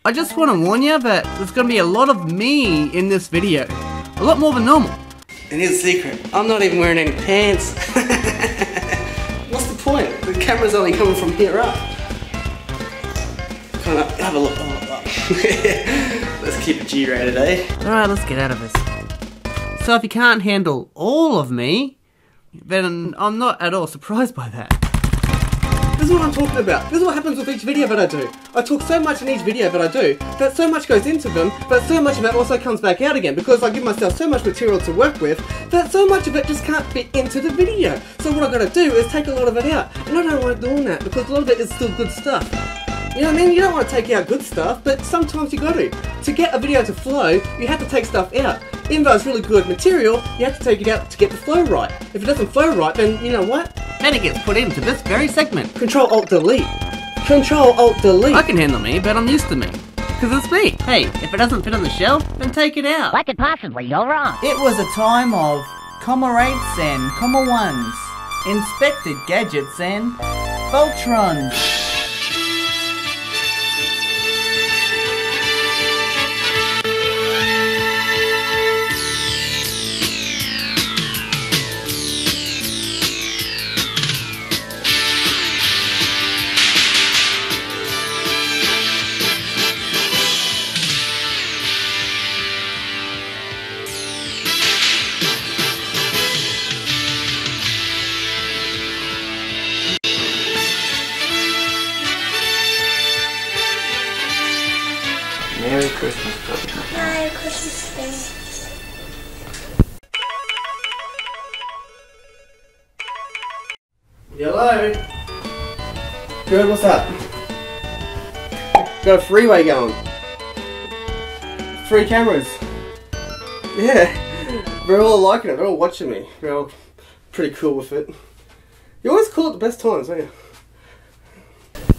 I just want to warn you that there's going to be a lot of me in this video. A lot more than normal. And here's the secret. I'm not even wearing any pants. What's the point? The camera's only coming from here up. Kind of have a look. Let's keep it G-rated, eh? Alright, let's get out of this. So if you can't handle all of me, then I'm not at all surprised by that. This is what I'm talking about. This is what happens with each video that I do. I talk so much in each video that I do, that so much goes into them, but so much of it also comes back out again, because I give myself so much material to work with, that so much of it just can't fit into the video. So what I've got to do is take a lot of it out. And I don't like doing that, because a lot of it is still good stuff. You know what I mean? You don't want to take out good stuff, but sometimes you got to. To get a video to flow, you have to take stuff out. Even though it's really good material, you have to take it out to get the flow right. If it doesn't flow right, then you know what? Then it gets put into this very segment. Control-Alt-Delete. Control-Alt-Delete. I can handle me, but I'm used to me. Because it's me. Hey, if it doesn't fit on the shelf, then take it out. What could possibly go wrong? It was a time of comma 8s and comma 1s, inspected gadgets and Voltrons. Merry Christmas, buddy. Merry Christmas, Hello? Good, what's up? Got a freeway going. 3 cameras. Yeah. They're all liking it, they're all watching me. They're all pretty cool with it. You always call it the best times, don't you?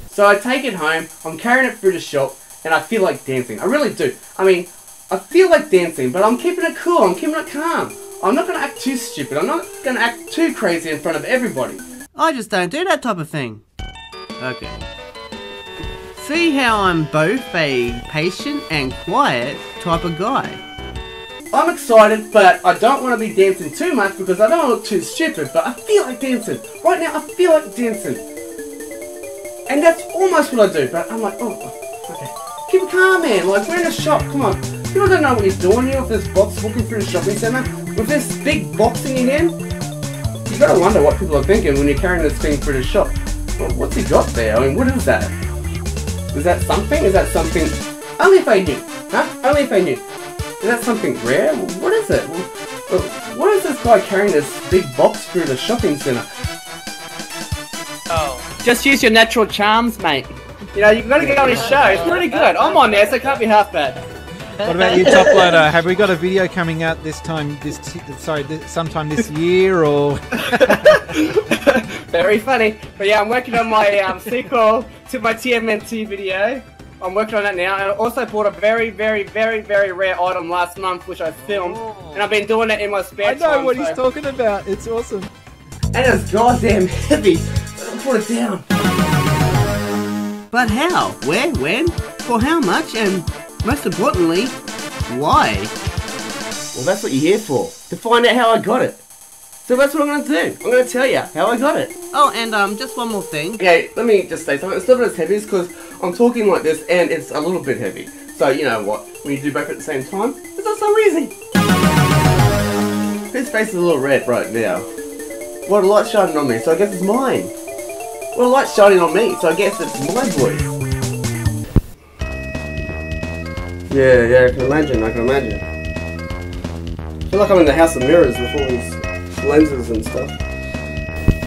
So I take it home, I'm carrying it through the shop, and I feel like dancing. I really do. I mean, I feel like dancing, but I'm keeping it cool, I'm keeping it calm. I'm not going to act too stupid, I'm not going to act too crazy in front of everybody. I just don't do that type of thing. Okay. See how I'm both a patient and quiet type of guy. I'm excited, but I don't want to be dancing too much because I don't want to look too stupid, but I feel like dancing. Right now, I feel like dancing. And that's almost what I do, but I'm like, oh, okay. Keep it calm, man. Like, we're in a shop, come on. People don't know what he's doing here with this box walking through the shopping centre. With this big box in your hand. You gotta wonder what people are thinking when you're carrying this thing through the shop. Well, what's he got there? I mean, what is that? Is that something? Is that something? Only if I knew. Huh? Only if I knew. Is that something rare? What is it? What is this guy carrying this big box through the shopping centre? Oh. Just use your natural charms, mate. You know, you've got to get on his show. It's pretty good. I'm on there, so it can't be half bad. What about you, Top Loader? Have we got a video coming out sometime this year, or? Very funny. But yeah, I'm working on my sequel to my TMNT video. I'm working on that now, and I also bought a very, very, very, very rare item last month, which I filmed, and I've been doing it in my spare time. I know what he's talking about. It's awesome. And it's goddamn heavy. I'll put it down. But how? Where? When? For how much? And most importantly, why? Well, that's what you're here for. To find out how I got it. So that's what I'm going to do. I'm going to tell you how I got it. Oh, and just one more thing. Okay, let me just say something. It's not as heavy because I'm talking like this and it's a little bit heavy. So, you know what? When you do both at the same time, it's not so easy. His face is a little red right now. Well, the light's shining on me, so I guess it's mine. Well, the light's shining on me, so I guess it's my voice. Yeah, I can imagine. I feel like I'm in the House of Mirrors with all these lenses and stuff.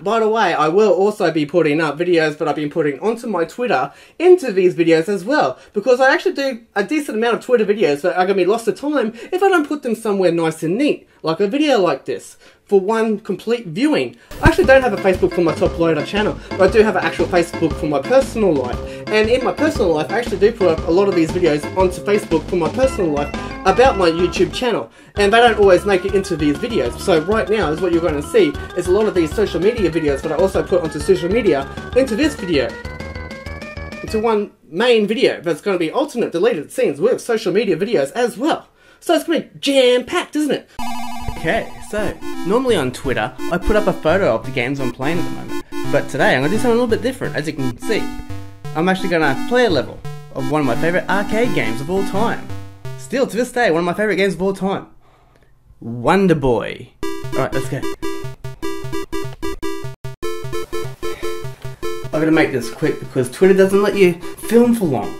By the way, I will also be putting up videos that I've been putting onto my Twitter into these videos as well, because I actually do a decent amount of Twitter videos that are going to be lost to time if I don't put them somewhere nice and neat, like a video like this, for one complete viewing. I actually don't have a Facebook for my Top Loader channel, but I do have an actual Facebook for my personal life. And in my personal life, I actually do put up a lot of these videos onto Facebook for my personal life about my YouTube channel. And they don't always make it into these videos. So right now is what you're going to see is a lot of these social media videos that I also put onto social media into this video. into one main video, but it's going to be alternate deleted scenes with social media videos as well. So it's going to be jam-packed, isn't it? Okay, so normally on Twitter, I put up a photo of the games I'm playing at the moment. But today I'm going to do something a little bit different, as you can see. I'm actually going to play a level of one of my favourite arcade games of all time. Still, to this day, one of my favourite games of all time. Wonder Boy. Alright, let's go. I'm going to make this quick because Twitter doesn't let you film for long.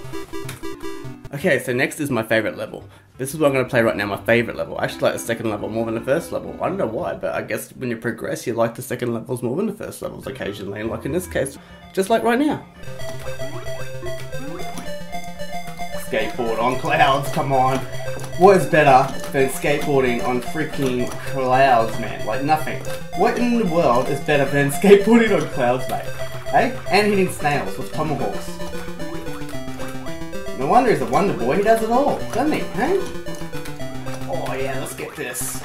Okay, so next is my favourite level. This is what I'm going to play right now, my favourite level. I actually like the second level more than the first level. I don't know why, but I guess when you progress, you like the second levels more than the first levels occasionally, and like in this case, just like right now. Skateboard on clouds, come on. What is better than skateboarding on freaking clouds, man? Like nothing. What in the world is better than skateboarding on clouds, mate? Hey? And hitting snails with tomahawks. No wonder he's a Wonder Boy, he does it all, doesn't he, hey? Oh yeah, let's get this.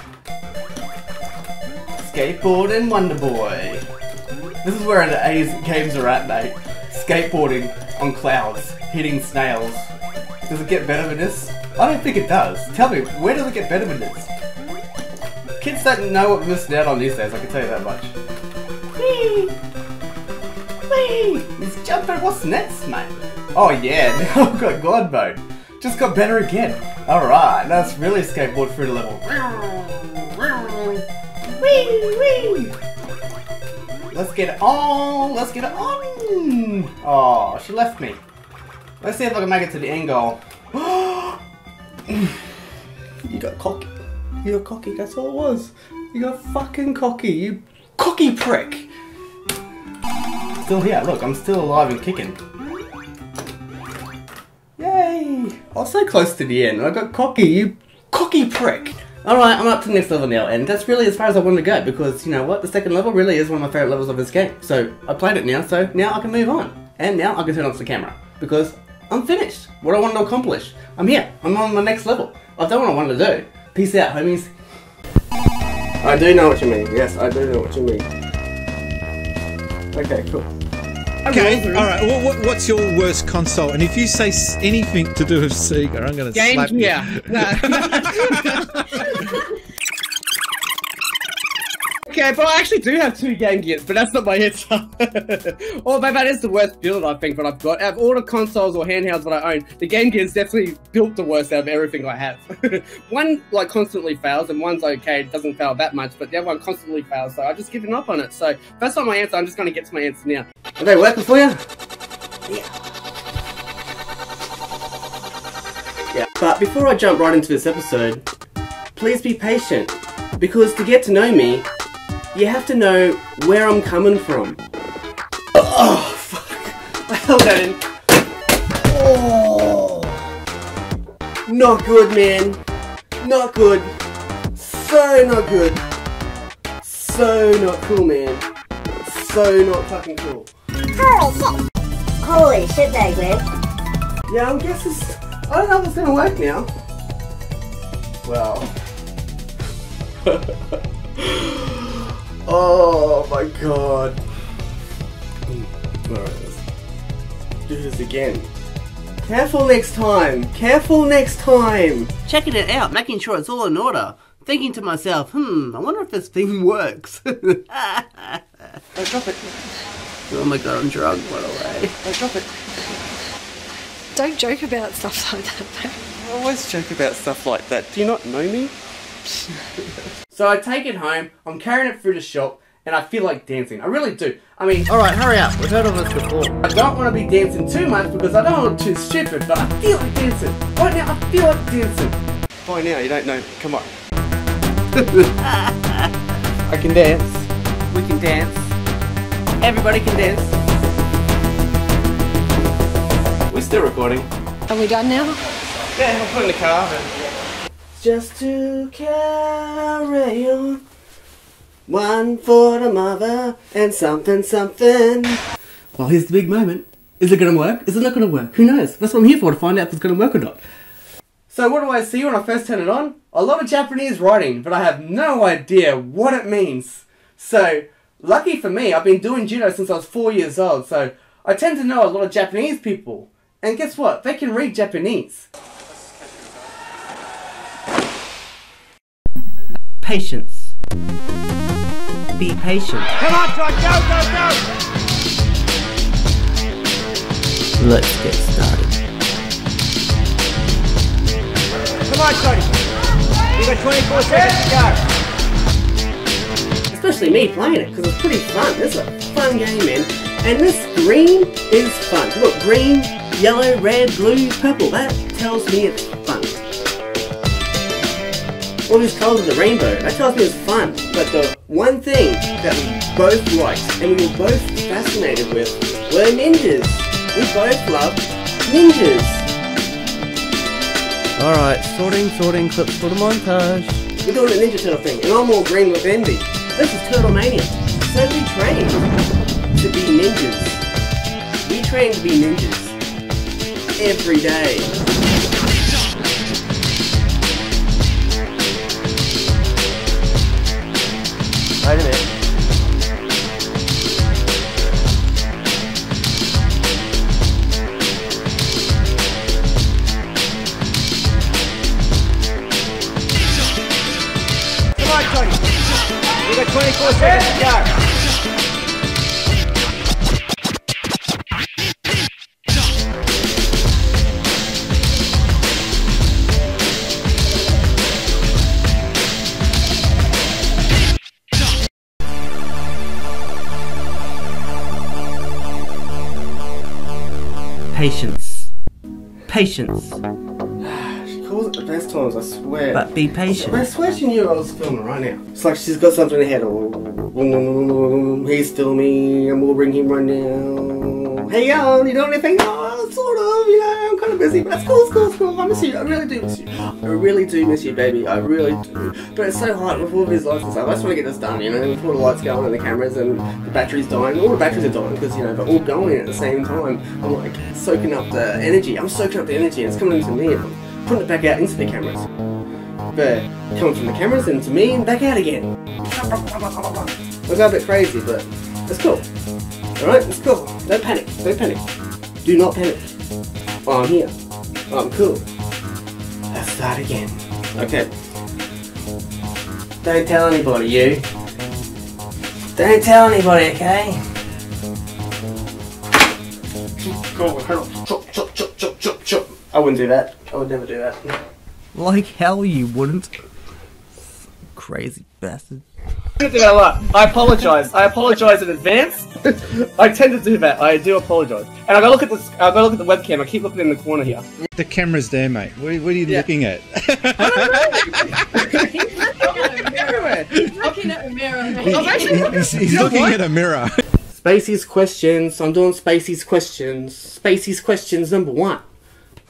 Skateboarding Wonder Boy. This is where the A's games are at, mate. Skateboarding on clouds, hitting snails. Does it get better than this? I don't think it does. Tell me, where does it get better than this? Kids don't know what we're missing out on these days, I can tell you that much. Whee! Whee! He's jumping, what's next, mate? Oh yeah, now I've got God mode. Just got better again. Alright, now let's really skateboard through the level. Whee! Whee! Let's get it on! Let's get it on! Oh, she left me. Let's see if I can make it to the end goal. You got cocky. You got cocky, that's all it was. You got fucking cocky, you cocky prick. Still here, look, I'm still alive and kicking. Yay! I was so close to the end, I got cocky, you cocky prick. Alright, I'm up to the next level now, and that's really as far as I wanted to go, because, you know what, the second level really is one of my favourite levels of this game. So, I played it now, so now I can move on. And now I can turn off the camera, because I'm finished. What I wanted to accomplish. I'm here. I'm on the next level. I've done what I wanted to do. Peace out, homies. I do know what you mean. Yes, I do know what you mean. Okay, cool. Okay, alright, well, what's your worst console? And if you say anything to do with Sega, I'm going to slap you. Okay, but I actually do have 2 Game Gears, but that's not my answer. Oh, but that is the worst build, I think, that I've got. Out of all the consoles or handhelds that I own, the Game Gear is definitely built the worst out of everything I have. One, like, constantly fails, and one's okay, it doesn't fail that much, but the other one constantly fails, so I've just given up on it. So, if that's not my answer, I'm just going to get to my answer now. Are they working for you? Yeah. But before I jump right into this episode, please be patient, because to get to know me, you have to know where I'm coming from. Oh, fuck. I held that in. Oh. Not good, man. Not good. So not good. So not cool, man. So not fucking cool. Holy shit, Dagwood. Yeah, I guess it's... I don't know if it's gonna work now. Well... Oh my god. Alright, let's do this again. Careful next time! Careful next time! Checking it out, making sure it's all in order. Thinking to myself, I wonder if this thing works. Oh, drop it. Oh my god, I'm drunk, by the way. Oh, drop it. Don't joke about stuff like that, babe. I always joke about stuff like that. Do you not know me? So I take it home, I'm carrying it through the shop, and I feel like dancing. I really do. I mean, alright, hurry up. We've heard of this before. I don't want to be dancing too much because I don't want to look too stupid, but I feel like dancing. Right now, I feel like dancing. By now, you don't know. Come on. I can dance. We can dance. Everybody can dance. We're still recording. Are we done now? Yeah, I'll put it in the car. But... Just to carry on. One for the mother and something, something. Well, here's the big moment. Is it going to work? Is it not going to work? Who knows? That's what I'm here for, to find out if it's going to work or not. So what do I see when I first turn it on? A lot of Japanese writing, but I have no idea what it means. So, lucky for me, I've been doing judo since I was 4 years old, so I tend to know a lot of Japanese people. And guess what? They can read Japanese. Patience. Be patient. Come on, Todd, go! Let's get started. Come on, Tony. You got 24 seconds to go. Especially me playing it, because it's pretty fun. This is a fun game, man. And this green is fun. Look, green, yellow, red, blue, purple. That tells me it's fun. All these colours of the rainbow, that tells me it's fun. But the one thing that we both liked, and we were both fascinated with, were ninjas. We both love ninjas. Alright, sorting clips for the montage. We're doing a Ninja Turtle thing, and I'm all green with envy. This is Turtle Mania. So we train to be ninjas. We train to be ninjas. Every day. Wait a minute. Come on, Tony. You got 24 seconds to go. Patience. Patience. She calls it the best times, I swear. But be patient. I swear she knew I was filming right now. It's like she's got something in her head. Oh, he's still me, and we'll bring him right now. Hey, you doing anything? Oh, sort of, you know, I'm kind of busy, but that's cool, it's cool. I miss you, I really do miss you. I really do miss you, baby, I really do. But it's so hard with all these lights and stuff. I just want to get this done, you know, before the lights go on and the cameras and the battery's dying. All the batteries are dying because, you know, they're all going at the same time. I'm like soaking up the energy. I'm soaking up the energy and it's coming into me and I'm putting it back out into the cameras. But coming from the cameras into me and back out again. I got a bit crazy, but it's cool. Alright, it's cool. Don't panic. Don't panic. Do not panic. Oh, I'm here. Oh, I'm cool. Let's start again. Okay. Don't tell anybody, you. Don't tell anybody, okay? Chop, chop, chop, chop, chop, chop. I wouldn't do that. I would never do that. Like hell you wouldn't. Crazy bastard. I do that a lot. I apologise. I apologise in advance. I tend to do that. I do apologise. And I gotta look at this. I gotta look at the webcam. I keep looking in the corner here. The camera's there, mate. What are you looking at? Looking at a mirror, mate. He's looking at a mirror. Spacey's questions. I'm doing Spacey's questions. Spacey's questions number 1.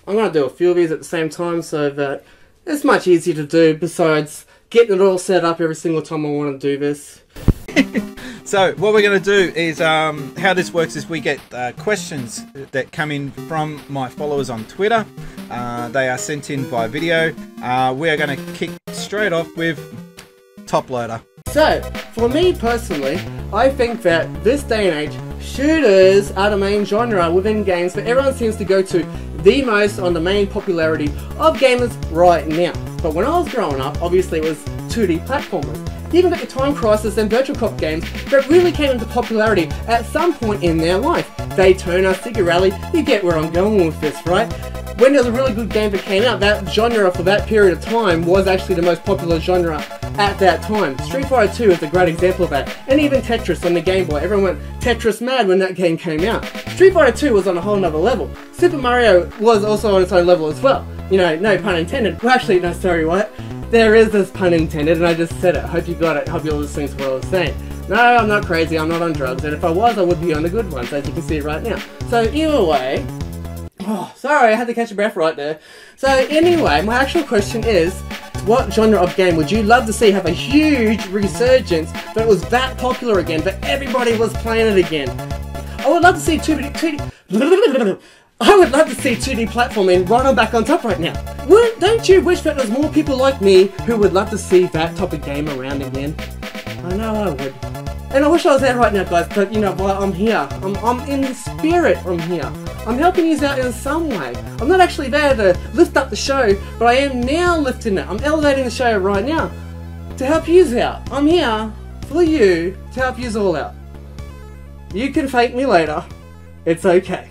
I'm gonna do a few of these at the same time so that it's much easier to do. Besides getting it all set up every single time I want to do this. So what we're going to do is, how this works is we get questions that come in from my followers on Twitter. They are sent in by video. We are going to kick straight off with Top Loader. So, for me personally, I think that this day and age, shooters are the main genre within games that everyone seems to go to the most on the main popularity of gamers right now. But when I was growing up, obviously it was 2D platformers. You even got your Time Crisis and Virtual Cop games that really came into popularity at some point in their life. Daytona, Sega Rally, you get where I'm going with this, right? When there was a really good game that came out, that genre for that period of time was actually the most popular genre at that time. Street Fighter 2 is a great example of that. And even Tetris on the Game Boy. Everyone went Tetris mad when that game came out. Street Fighter 2 was on a whole nother level. Super Mario was also on its own level as well. You know, no pun intended. Well, actually, no, sorry, what? There is this pun intended, and I just said it. Hope you got it. Hope you're listening to what I was saying. No, I'm not crazy. I'm not on drugs. And if I was, I would be on the good ones, as you can see right now. So either way... Oh, sorry, I had to catch a breath right there. So anyway, my actual question is, what genre of game would you love to see have a huge resurgence that it was that popular again, that everybody was playing it again? I would love to see 2D... I would love to see 2D platforming right on back on top right now. Don't you wish that there's more people like me who would love to see that type of game around again? I know I would. And I wish I was there right now, guys, but you know what, I'm here. I'm in the spirit, I'm here. I'm helping you out in some way. I'm not actually there to lift up the show, but I am now lifting it. I'm elevating the show right now to help you out. I'm here for you to help you all out. You can fake me later. It's okay.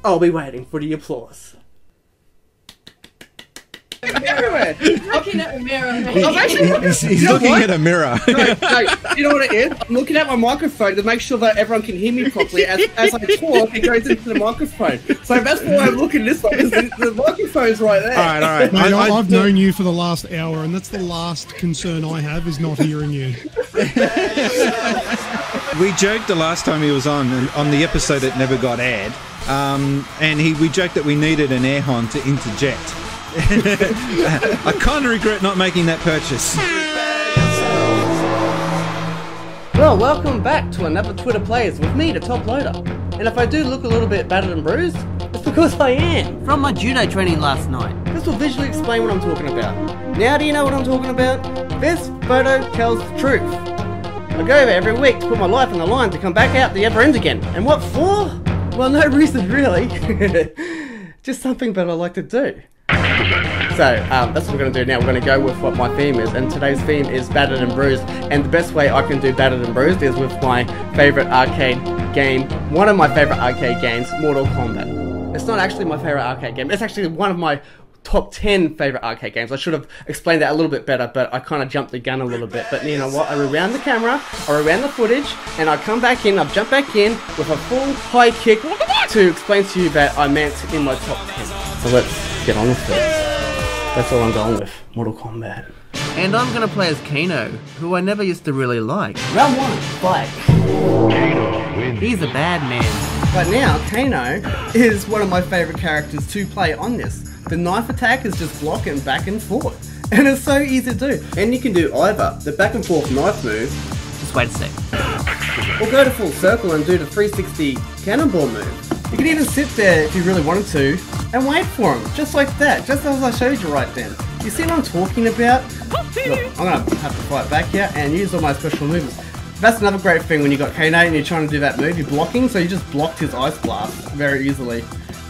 I'll be waiting for the applause. Everywhere. Looking at the mirror. I'm actually He's looking at a mirror. No, you know what it is? I'm looking at my microphone to make sure that everyone can hear me properly. As I talk, it goes into the microphone. So that's why I'm looking this way, because the microphone's right there. All right. Mate, I've known you for the last hour, and that's the last concern I have is not hearing you. We joked the last time he was on the episode that never got aired, and we joked that we needed an air horn to interject. I kind of regret not making that purchase. Well, welcome back to another Twitter Plays with me, the Top Loader. And if I do look a little bit battered and bruised, it's because I am. From my judo training last night. This will visually explain what I'm talking about. Now do you know what I'm talking about? This photo tells the truth. I go over every week to put my life on the line to come back out the other end again. And what for? Well, no reason really. Just something that I like to do. So, that's what we're going to do now. We're going to go with what my theme is, and today's theme is Battered and Bruised, and the best way I can do Battered and Bruised is with my favourite arcade game, one of my favourite arcade games, Mortal Kombat. It's not actually my favourite arcade game, it's actually one of my top 10 favourite arcade games. I should have explained that a little bit better, but I kind of jumped the gun a little bit. But you know what, I rewound the camera, I rewound the footage, and I come back in, I've jumped back in with a full high kick to explain to you that I meant in my top 10. So let's get on with it. That's all I'm going with, Mortal Kombat. And I'm gonna play as Kano, who I never used to really like. Round 1, fight. He's a bad man. But now, Kano is one of my favourite characters to play on this. The knife attack is just blocking back and forth. And it's so easy to do. And you can do either the back and forth knife move, Just wait a sec. or go to full circle and do the 360 cannonball move. You can even sit there if you really wanted to and wait for him, just like that, just as I showed you right then. You see what I'm talking about? Look, I'm gonna have to fight back here and use all my special moves. That's another great thing when you got Kano and you're trying to do that move, you're blocking, so you just blocked his ice blast very easily.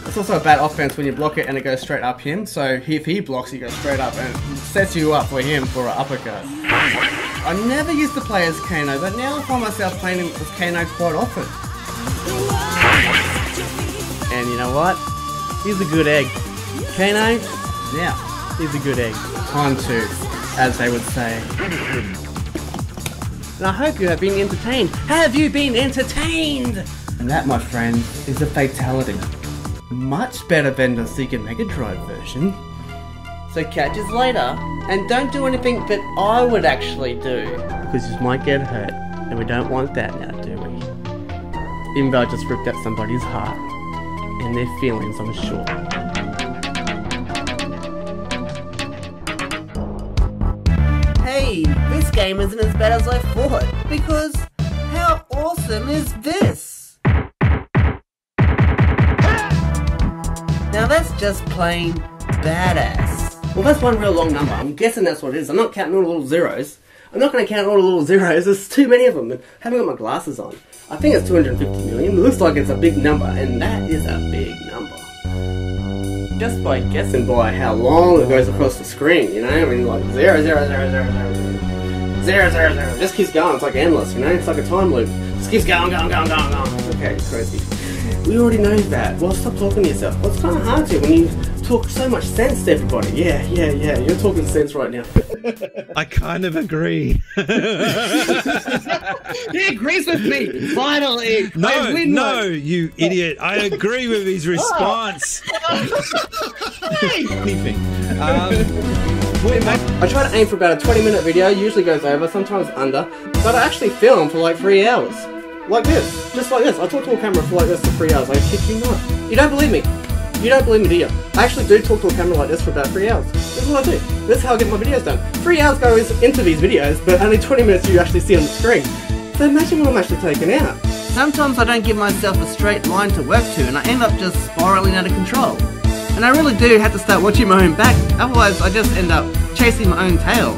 It's also a bad offense when you block it and it goes straight up him, so if he blocks, you go straight up and it sets you up for him for an uppercut. I never used to play as Kano, but now I find myself playing as Kano quite often. And you know what? He's a good egg. Kano, yeah, he's a good egg. Time to, as they would say. And I hope you have been entertained. Have you been entertained? And that, my friend, is a fatality. Much better than the Sega Mega Drive version. So catch us later, and don't do anything that I would actually do, because you might get hurt, and we don't want that now, do we? Even though I just ripped out somebody's heart, and their feelings, I'm sure. Hey, this game isn't as bad as I thought, because how awesome is this? Now that's just plain badass. Well, that's one real long number. I'm guessing that's what it is. I'm not counting all the little zeros. I'm not going to count all the little zeros. There's too many of them. I haven't got my glasses on. I think it's 250 million. It looks like it's a big number, and that is a big number. Just by guessing by how long it goes across the screen, you know? I mean, like 0, 0, 0, 0, 0, 0, 0, 0. It just keeps going. It's like endless, you know? It's like a time loop. It just keeps going. Okay, it's crazy. We already know that. Well, stop talking to yourself. Well, it's kind of hard to when you talk so much sense to everybody. Yeah. You're talking sense right now. I kind of agree. He agrees with me. Finally. No, you idiot. I agree with his response. Anything. I try to aim for about a 20-minute video. Usually goes over, sometimes under. But I actually film for like 3 hours. Like this, just like this. I talk to a camera for like this for 3 hours. I kid you not. You don't believe me? You don't believe me, do you? I actually do talk to a camera like this for about 3 hours. This is what I do. This is how I get my videos done. 3 hours goes into these videos, but only 20 minutes you actually see on the screen. So imagine what I'm actually taking out. Sometimes I don't give myself a straight line to work to and I end up just spiraling out of control. And I really do have to start watching my own back, otherwise I just end up chasing my own tail.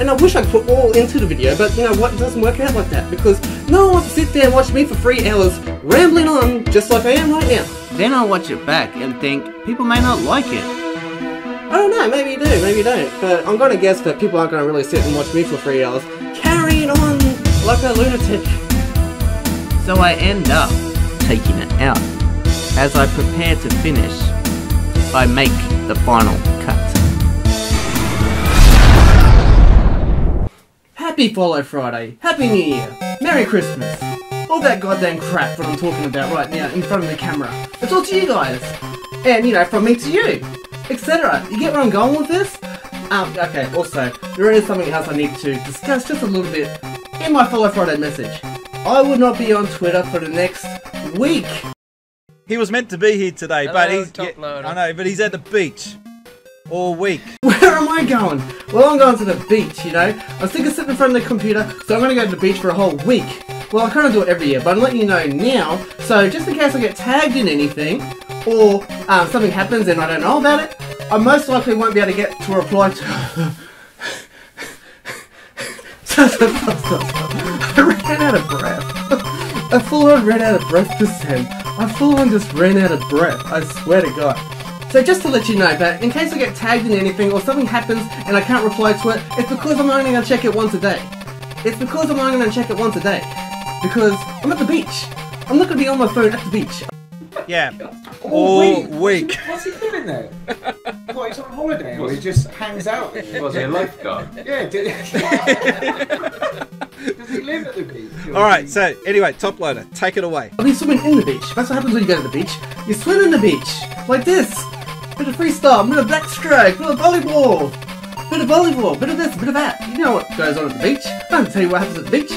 And I wish I put all into the video, but you know what, it doesn't work out like that, because no one wants to sit there and watch me for 3 hours rambling on just like I am right now. Then I'll watch it back and think people may not like it. I don't know, maybe you do, maybe you don't, but I'm gonna guess that people aren't gonna really sit and watch me for 3 hours carrying on like a lunatic. So I end up taking it out. As I prepare to finish, I make the final cut. Happy Follow Friday, Happy New Year, Merry Christmas, all that goddamn crap that I'm talking about right now in front of the camera. It's all to you guys, and you know, from me to you, etc. You get where I'm going with this? Okay, also, there is something else I need to discuss just a little bit in my Follow Friday message. I will not be on Twitter for the next week. He was meant to be here today, but Hello, he's top loader. I know, but he's at the beach all week. Where am I going? Well, I'm going to the beach, you know. I'm sick of sitting in front of the computer, so I'm going to go to the beach for a whole week. Well, I kind of do it every year, but I'm letting you know now, so just in case I get tagged in anything, or something happens and I don't know about it, I most likely won't be able to get to a reply to... I ran out of breath. I full on ran out of breath just then. I full on just ran out of breath, I swear to God. So just to let you know that in case I get tagged in anything or something happens and I can't reply to it, it's because I'm only going to check it once a day. It's because I'm only going to check it once a day. Because I'm at the beach. I'm not going to be on my phone at the beach. Yeah, all week. What's he doing there? What, he's on holiday or he just hangs out? Was he a lifeguard? Yeah, does he live at the beach? Alright, so anyway, Top Loader, take it away. I'll be swimming in the beach. That's what happens when you go to the beach. You swim in the beach. Like this. Bit of freestyle, bit of backstroke, bit of volleyball. Bit of volleyball, bit of this, bit of that. You know what goes on at the beach. I don't tell you what happens at the beach.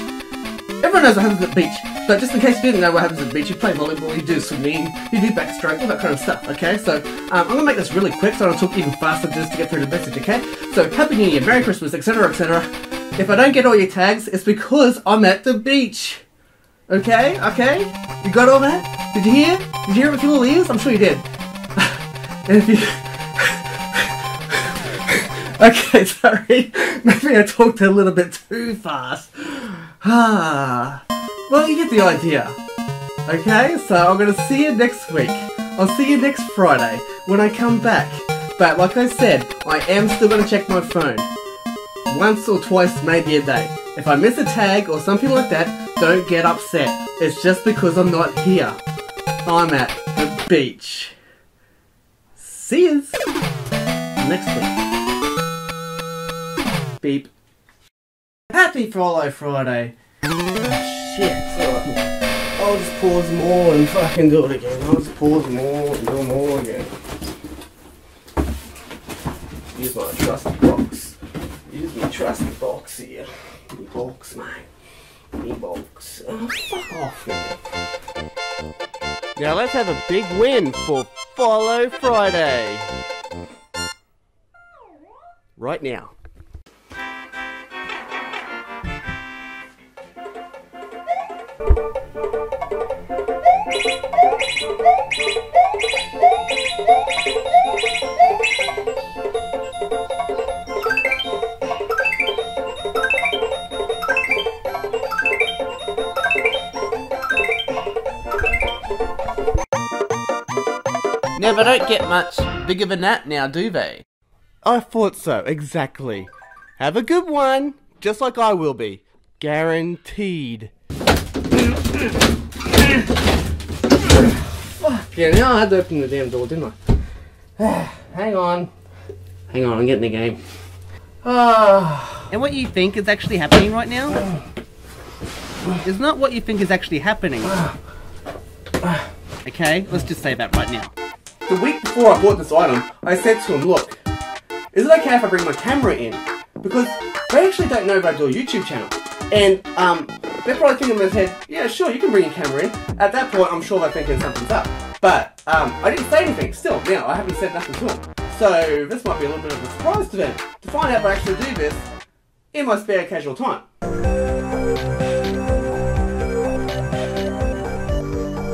Everyone knows what happens at the beach. But just in case you didn't know what happens at the beach, you play volleyball, you do swimming, you do backstroke, all that kind of stuff, okay? So, I'm going to make this really quick so I don't talk even faster just to get through the message, okay? So, Happy New Year, Merry Christmas, etc, etc. If I don't get all your tags, it's because I'm at the beach. Okay? Okay? You got all that? Did you hear? Did you hear it with your ears? I'm sure you did. And if you... Okay, sorry. Maybe I talked a little bit too fast. Well, you get the idea. Okay, so I'm gonna see you next week. I'll see you next Friday when I come back. But like I said, I am still gonna check my phone. Once or twice, maybe a day. If I miss a tag or something like that, don't get upset. It's just because I'm not here. I'm at the beach. See yous next week. Beep. Happy Follow Friday. Shit. I'll just pause more and fucking do it again. I'll just pause more and do more again. Use my trusty box. Use my trusty box here. Me box, mate. Me box. Oh, fuck off, man. Now let's have a big win for Follow Friday. Right now. Now they don't get much bigger than that now, do they? I thought so, exactly. Have a good one, just like I will be. Guaranteed. Fuck, yeah, now I had to open the damn door, didn't I? Hang on. Hang on, I'm getting the game. And what you think is actually happening right now is not what you think is actually happening. Okay, let's just say that right now. The week before I bought this item, I said to him, look, is it okay if I bring my camera in? Because they actually don't know if I do a YouTube channel. And they're probably thinking in their head, yeah, sure, you can bring your camera in. At that point, I'm sure they're thinking something's up. But I didn't say anything. Still, now, I haven't said nothing to them. So this might be a little bit of a surprise to them, to find out if I actually do this in my spare casual time.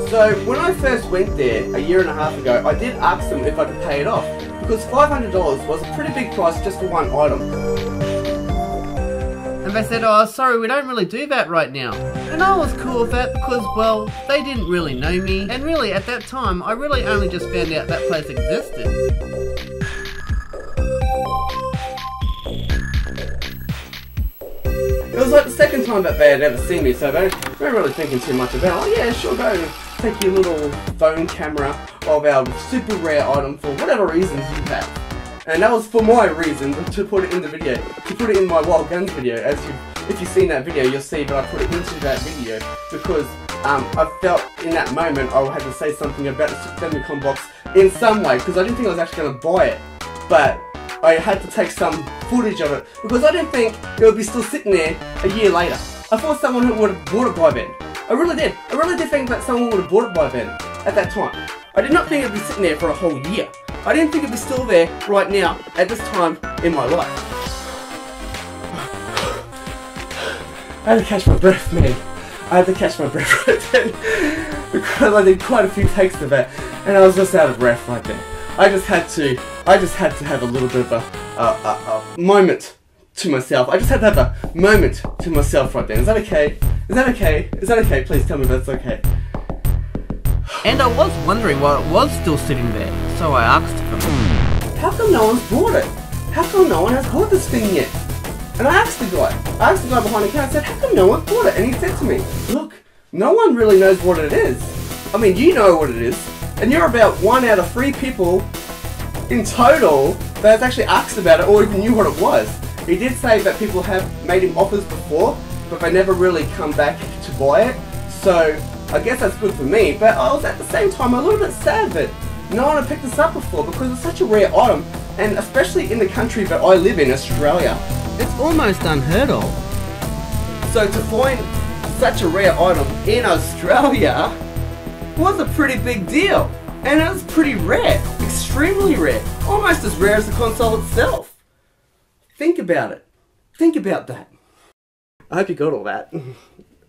So when I first went there a year and a half ago, I did ask them if I could pay it off, because $500 was a pretty big price just for one item. And they said, oh, sorry, we don't really do that right now. And I was cool with that because, well, they didn't really know me. And really, at that time, I really only just found out that place existed. It was like the second time that they had ever seen me, so they weren't really thinking too much about, oh yeah, sure, go take your little phone camera of our super rare item for whatever reasons you have. And that was for my reason to put it in the video, to put it in my Wild Guns video. If you've seen that video, you'll see that I put it into that video because I felt in that moment I had to say something about the Famicom box in some way, because I didn't think I was actually going to buy it, but I had to take some footage of it because I didn't think it would be still sitting there a year later. I thought someone would have bought it by then. I really did. I really did think that someone would have bought it by then, at that time. I did not think it would be sitting there for a whole year. I didn't think it would be still there right now, at this time in my life. I had to catch my breath, man. I had to catch my breath right then because I did quite a few takes of it and I was just out of breath right there. I just had to have a little bit of a moment to myself. I just had to have a moment to myself right then. Is that okay? Is that okay? Is that okay? Please tell me that's okay. And I was wondering why it was still sitting there, so I asked them. How come no one's bought it? How come no one has bought this thing yet? And I asked the guy behind the counter, I said, how come no one bought it? And he said to me, look, no one really knows what it is. I mean, you know what it is. And you're about 1 out of 3 people in total that has actually asked about it or even knew what it was. He did say that people have made him offers before, but they never really come back to buy it. So I guess that's good for me, but I was at the same time a little bit sad that no one had picked this up before because it's such a rare item, and especially in the country that I live in, Australia. It's almost unheard of. So to find such a rare item in Australia was a pretty big deal. And it was pretty rare, extremely rare, almost as rare as the console itself. Think about it. Think about that. I hope you got all that.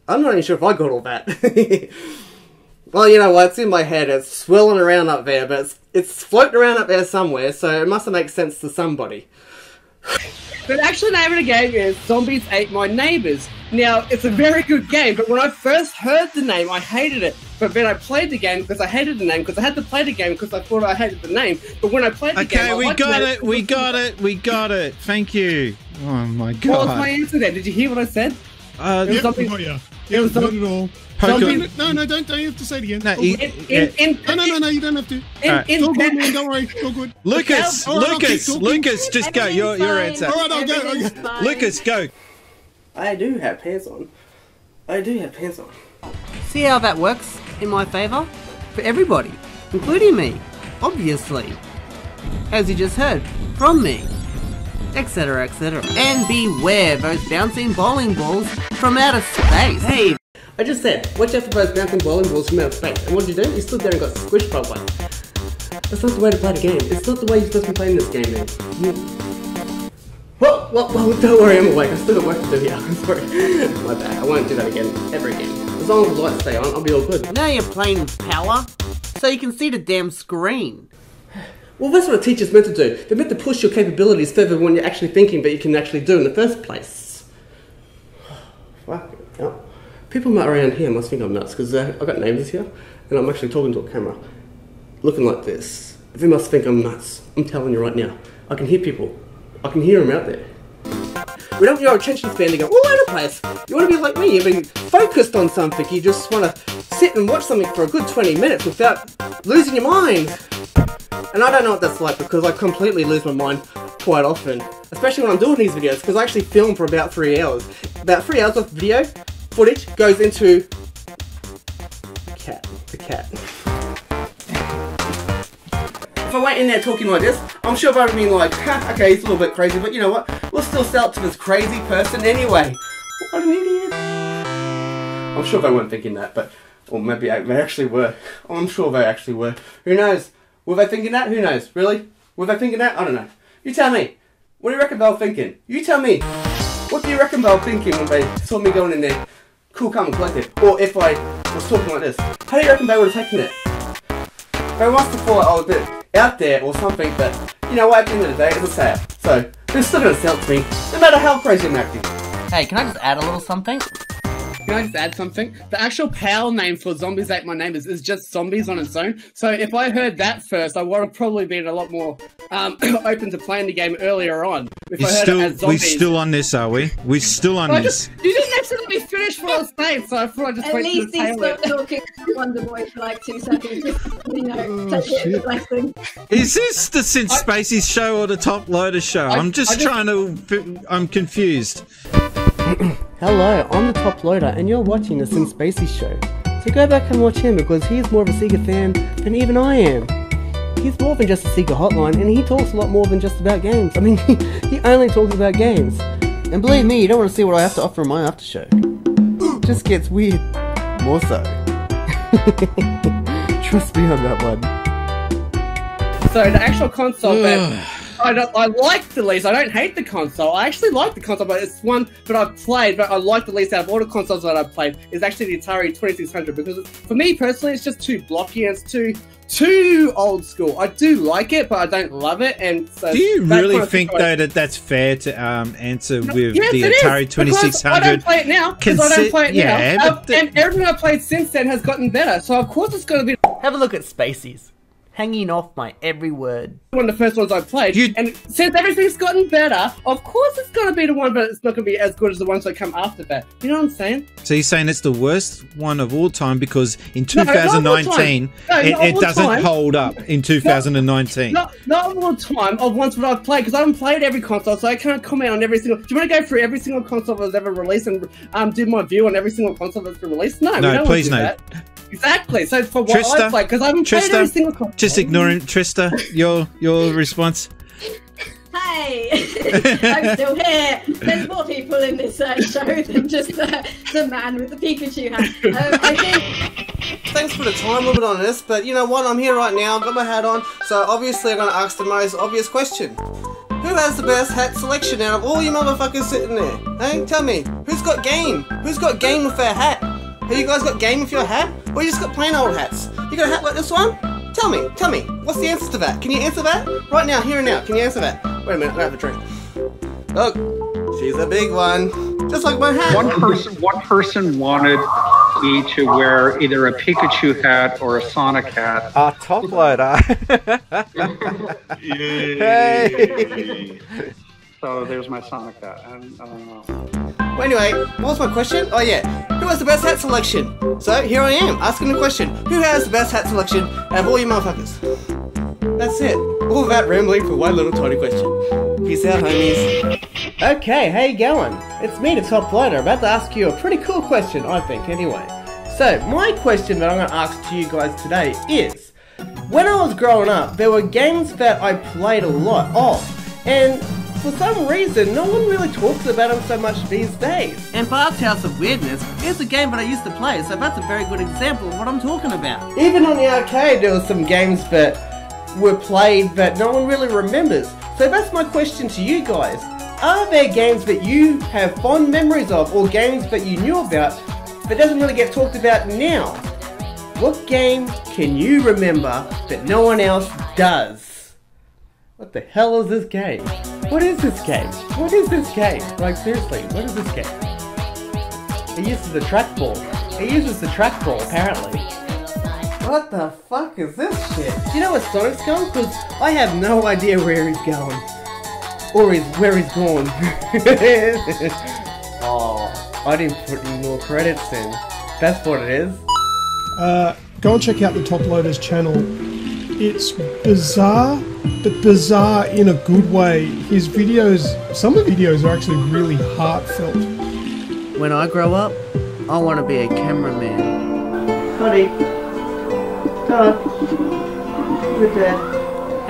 I'm not even sure if I got all that. Well, you know what, it's in my head, it's swirling around up there, but it's floating around up there somewhere, so it must have made sense to somebody. But actually the name of the game is Zombies Ate My Neighbors. Now, it's a very good game, but when I first heard the name, I hated it. But then I played the game because I hated the name, because I had to play the game because I thought I hated the name. But when I played the game, we got it. Thank you. Oh my god. What was my answer there? Did you hear what I said? Yep, got ya. It was Not at all. No, don't have to say it again. No, no, you don't have to. It's all good, man. Don't worry. It's all good. Lucas, just go. Your answer. All right, I'll go. Lucas, go. I do have pants on. I do have pants on. See how that works in my favour? For everybody, including me, obviously. As you just heard, from me. Etc, etc. And beware those bouncing bowling balls from outer space. Hey! I just said, watch out for those bouncing bowling balls from outer space. And what did you do? You stood there and got squished by one. That's not the way to play the game. It's not the way you're supposed to be playing this game, man. Well, don't worry, I'm awake. I've still got work to do here. I'm sorry. My bad. I won't do that again, ever again. As long as the lights stay on, I'll be all good. Now you're playing with power, so you can see the damn screen. Well, that's what a teacher's meant to do. They're meant to push your capabilities further when you're actually thinking that you can actually do in the first place. Fuck. Oh. People around here must think I'm nuts because I've got neighbours here and I'm actually talking to a camera looking like this. They must think I'm nuts. I'm telling you right now. I can hear people. I can hear them out there. We don't want your attention span to go all over the place. You want to be like me. You've been focused on something. You just want to sit and watch something for a good 20 minutes without losing your mind. And I don't know what that's like because I completely lose my mind quite often. Especially when I'm doing these videos because I actually film for about 3 hours. About 3 hours of video footage goes into the cat. If I went in there talking like this, I'm sure they'd be like, ha, okay, he's a little bit crazy, but you know what? We'll still sell it to this crazy person anyway. What an idiot. I'm sure they weren't thinking that, but, or maybe they actually were. I'm sure they actually were. Who knows? Were they thinking that? Who knows? Really? Were they thinking that? I don't know. You tell me. What do you reckon they were thinking? You tell me. What do you reckon they were thinking when they saw me going in there? Cool, calm and collected. Or if I was talking like this. How do you reckon they would have taken it? They must have thought I was a bit out there or something, but you know what, at the end of the day, it's a sale. So, they're still going to sell it to me, no matter how crazy I'm acting. Hey, can I just add a little something? Can I just add something? The actual PAL name for Zombies Ate My Neighbors is just zombies on its own. So if I heard that first, I would have probably been a lot more open to playing the game earlier on. If I heard it as we're zombies. still on this, are we? We're still on this. You didn't actually let me finish what I was saying, so I thought I'd just At wait to least the he tail stopped end. talking to Wonder Boy for like 2 seconds. Just, you know, take it as a blessing. Is this the Sin Spacey's show or the Top Loader show? I'm confused. Hello, I'm the Top Loader, and you're watching the Sin Spacey show. So go back and watch him because he's more of a Sega fan than even I am. He's more than just a Sega hotline, and he talks a lot more than just about games. I mean, he only talks about games. And believe me, you don't want to see what I have to offer in my after show. It just gets weird. More so. Trust me on that one. So the actual console that I like the least. I don't hate the console. I actually like the console, but it's one that I've played, but I like the least out of all the consoles that I've played is actually the Atari 2600 because for me personally, it's just too blocky and it's too old school. I do like it, but I don't love it. And so do you really think though that that's fair to answer with the Atari 2600? I don't play it now because I don't play it now. And everything I've played since then has gotten better. So of course it's going to be. Have a look at Spacey's. Hanging off my every word. One of the first ones I played, and since everything's gotten better, of course it's going to be the one, but it's not going to be as good as the ones that come after that. You know what I'm saying? So you're saying it's the worst one of all time because in 2019 it doesn't hold up in 2019. Not all the time of ones that I've played because I haven't played every console, so I can't comment on every single. Do you want to go through every single console that's ever released and do my view on every single console that's been released? No, no, please no. That. Exactly. So for what I play, because I haven't played every single console. Just ignoring Trista, your response. Hey, I'm still here. There's more people in this show than just the man with the Pikachu hat. I think. Thanks for the time limit on this, but you know what? I'm here right now. I've got my hat on, so obviously I'm going to ask the most obvious question. Who has the best hat selection out of all you motherfuckers sitting there? Hey, tell me, who's got game? Who's got game with their hat? Have you guys got game with your hat? Or you just got plain old hats? You got a hat like this one? Tell me, what's the answer to that? Can you answer that? Right now, here and now, can you answer that? Wait a minute, I have a drink. Look, she's a big one. Just like my hat. One person wanted me to wear either a Pikachu hat or a Sonic hat. Top Loader. Hey. So there's my Sonic hat. Well, anyway, what was my question? Oh yeah, who has the best hat selection? So here I am, asking the question. Who has the best hat selection out of all you motherfuckers? That's it. All that rambling for one little tiny question. Peace out, homies. Okay, how you going? It's me, the Top Loader, about to ask you a pretty cool question, I think, anyway. So, my question that I'm going to ask to you guys today is, when I was growing up, there were games that I played a lot of, and for some reason, no one really talks about them so much these days. And Bart's House of Weirdness is a game that I used to play, so that's a very good example of what I'm talking about. Even on the arcade, there were some games that were played that no one really remembers. So that's my question to you guys. Are there games that you have fond memories of, or games that you knew about, but doesn't really get talked about now? What game can you remember that no one else does? What the hell is this game? What is this game? What is this game? Like seriously, what is this game? It uses the trackball. It uses the trackball apparently. What the fuck is this shit? Do you know where Sonic's going? Because I have no idea where he's going. Or where he's gone. Oh, I didn't put any more credits in. That's what it is. Go and check out the Top Loader's channel. It's bizarre, but bizarre in a good way. His videos, some of the videos are actually really heartfelt. When I grow up, I want to be a cameraman. Honey. Dad. Good Dad.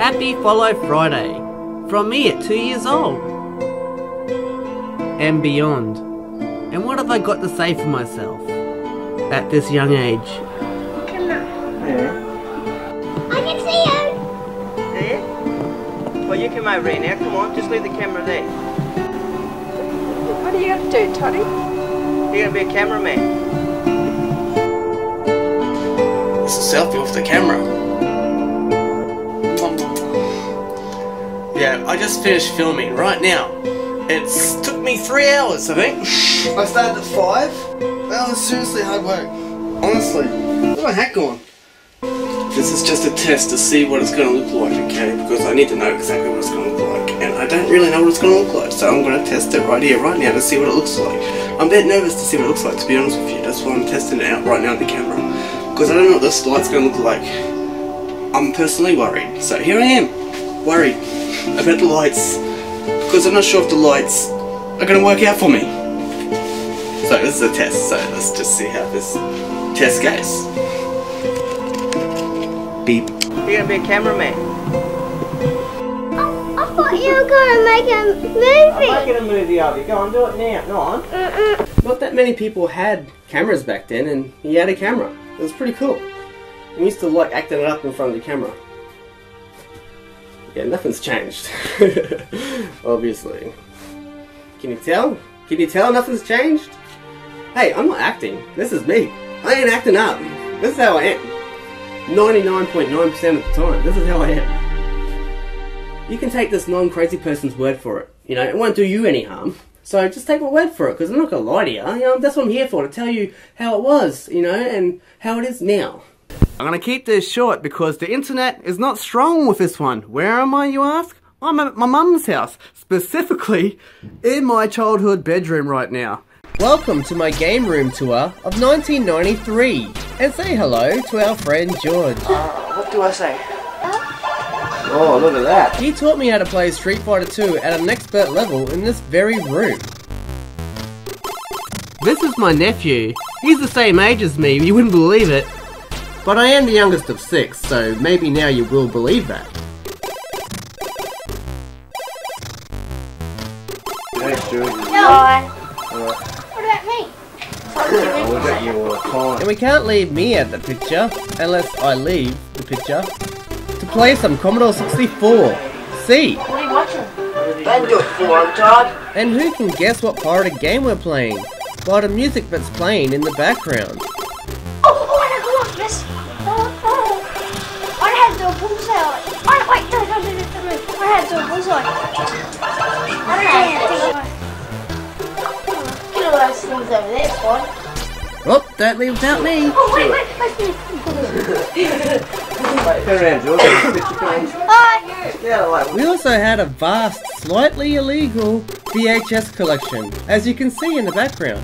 Happy Follow Friday. From me at 2 years old. And beyond. And what have I got to say for myself at this young age? Come on. Yeah. I can see you. There? Well, you come over here now. Come on, just leave the camera there. What are you going to do, Toddy? You're going to be a cameraman. It's a selfie with the camera. Yeah, I just finished filming right now. It's took me 3 hours, I think. I started at 5. That was seriously hard work. Honestly. Where's my hat gone? This is just a test to see what it's going to look like, okay? Because I need to know exactly what it's going to look like. And I don't really know what it's going to look like. So I'm going to test it right here, right now to see what it looks like. I'm a bit nervous to see what it looks like, to be honest with you. That's why I'm testing it out right now on the camera. Because I don't know what this light's going to look like. I'm personally worried. So here I am. Worried about the lights. Because I'm not sure if the lights are going to work out for me. So this is a test. So let's just see how this test goes. Beep. You're gonna be a cameraman. I thought you were going to make a movie. I'm making a movie of you. Go on, do it now. Go on. Not that many people had cameras back then, and he had a camera. It was pretty cool. He used to like acting it up in front of the camera. Yeah, nothing's changed. Obviously. Can you tell? Can you tell nothing's changed? Hey, I'm not acting. This is me. I ain't acting up. This is how I am. 99.9% of the time. This is how I am. You can take this non-crazy person's word for it. You know, it won't do you any harm. So just take my word for it, because I'm not going to lie to you. You know, that's what I'm here for, to tell you how it was, you know, and how it is now. I'm going to keep this short because the internet is not strong with this one. Where am I, you ask? I'm at my mum's house, specifically in my childhood bedroom right now. Welcome to my game room tour of 1993, and say hello to our friend George. What do I say? Oh, look at that. He taught me how to play Street Fighter 2 at an expert level in this very room. This is my nephew. He's the same age as me, you wouldn't believe it. But I am the youngest of 6, so maybe now you will believe that. Thanks, George. No. What about me? We've got you all the time. And we can't leave me out of the picture, unless I leave the picture, to play some Commodore 64. See? What are you watching? Don't do it for him, Todd. And who can guess what pirated game we're playing? By the music that's playing in the background. Oh, I have a look, yes. I had the bullseye. Wait, no. I had the bullseye. Get all those things over there, Spot. Oh, don't leave without me. Oh, wait. Turn around, George. Bye. Yeah, like, We also had a vast, slightly illegal VHS collection, as you can see in the background.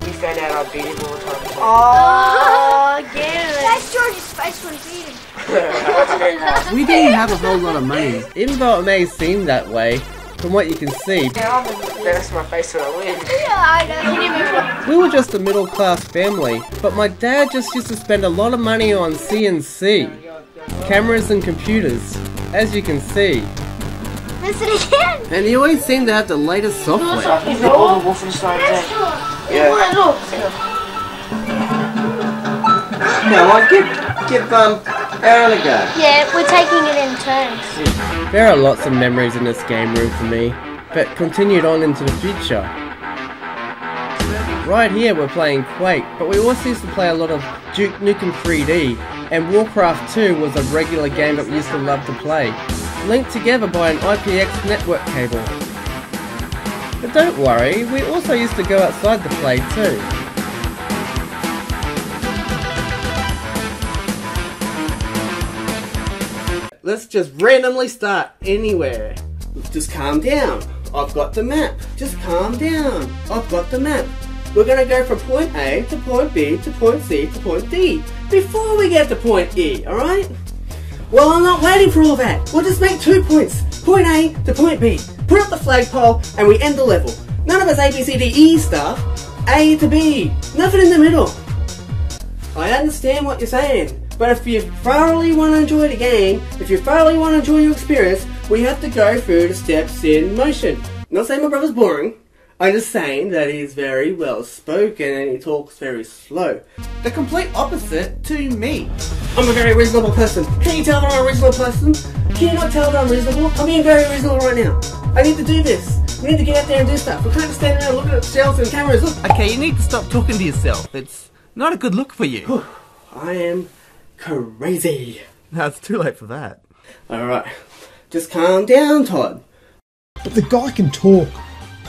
we found out I beat him all the time. Oh, get it. That's George's face when beating. We didn't have a whole lot of money, even though it may seem that way, from what you can see. That's my face when I win. Yeah, I know. We were just a middle class family, but my dad just used to spend a lot of money on CNC, cameras and computers, as you can see. Listen again. And he always seemed to have the latest software. He's got all the Wolfenstein thing. Yeah. Look. Come on, give Aaron a go. Yeah, we're taking it in turns. There are lots of memories in this game room for me, but continued on into the future. Right here we're playing Quake, but we also used to play a lot of Duke Nukem 3D, and Warcraft 2 was a regular game that we used to love to play, linked together by an IPX network cable. But don't worry, we also used to go outside to play too. Let's just randomly start anywhere. Just calm down. I've got the map. Just calm down. I've got the map. We're gonna go from point A to point B to point C to point D before we get to point E, alright? Well, I'm not waiting for all that. We'll just make 2 points. Point A to point B. Put up the flagpole and we end the level. None of us A, B, C, D, E stuff. A to B. Nothing in the middle. I understand what you're saying. But if you thoroughly want to enjoy the game, if you thoroughly want to enjoy your experience, we have to go through the steps in motion. Not saying my brother's boring, I'm just saying that he's very well spoken and he talks very slow. The complete opposite to me. I'm a very reasonable person. Can you tell that I'm a reasonable person? Can you not tell that I'm reasonable? I'm being very reasonable right now. I need to do this. We need to get out there and do stuff. We can't just stand around looking at shelves and cameras. Look. Okay, you need to stop talking to yourself. It's not a good look for you. I am crazy. No, it's too late for that. Alright, just calm down, Todd. But the guy can talk.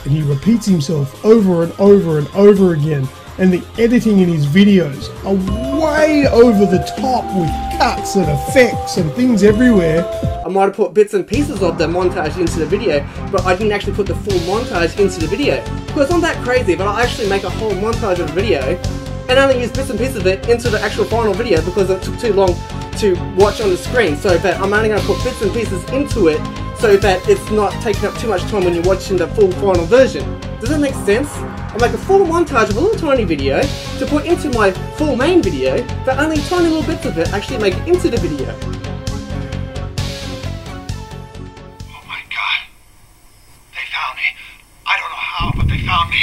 and he repeats himself over and over and over again, and the editing in his videos are way over the top with cuts and effects and things everywhere. I might have put bits and pieces of the montage into the video, but I didn't actually put the full montage into the video. Because I'm that crazy, but I'll actually make a whole montage of the video and only use bits and pieces of it into the actual final video because it took too long to watch on the screen. So that I'm only going to put bits and pieces into it so that it's not taking up too much time when you're watching the full final version. Does that make sense? I'll make a full montage of a little tiny video to put into my full main video, but only tiny little bits of it actually make it into the video. Oh my god. They found me. I don't know how, but they found me.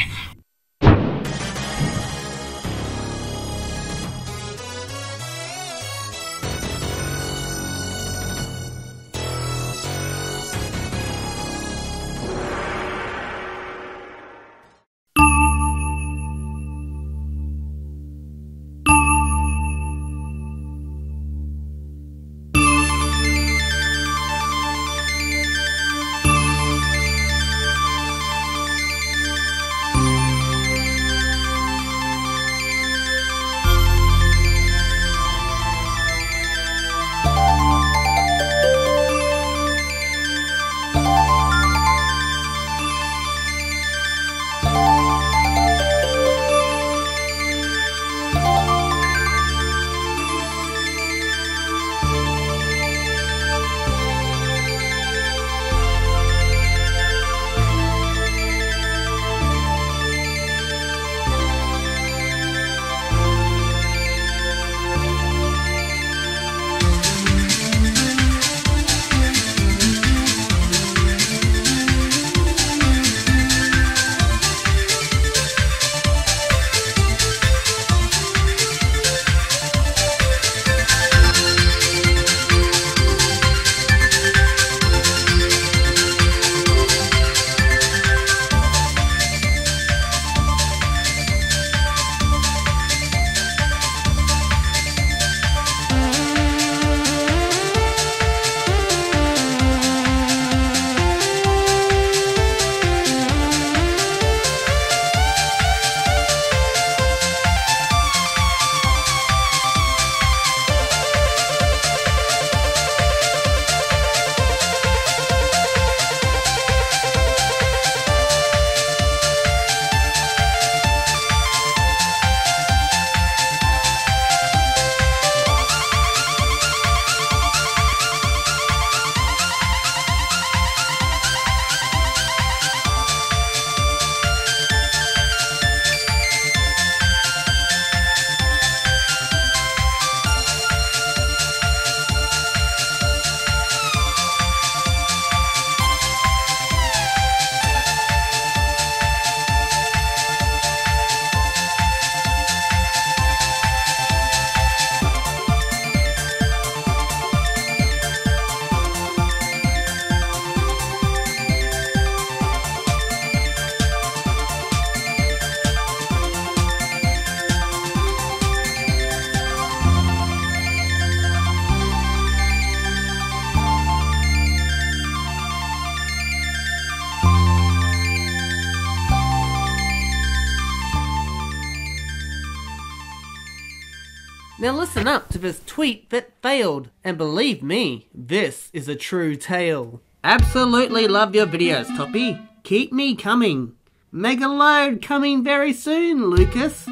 Now listen up to this tweet that failed, and believe me, this is a true tale. Absolutely love your videos, Toppy. Keep me coming. Mega load coming very soon, Lucas.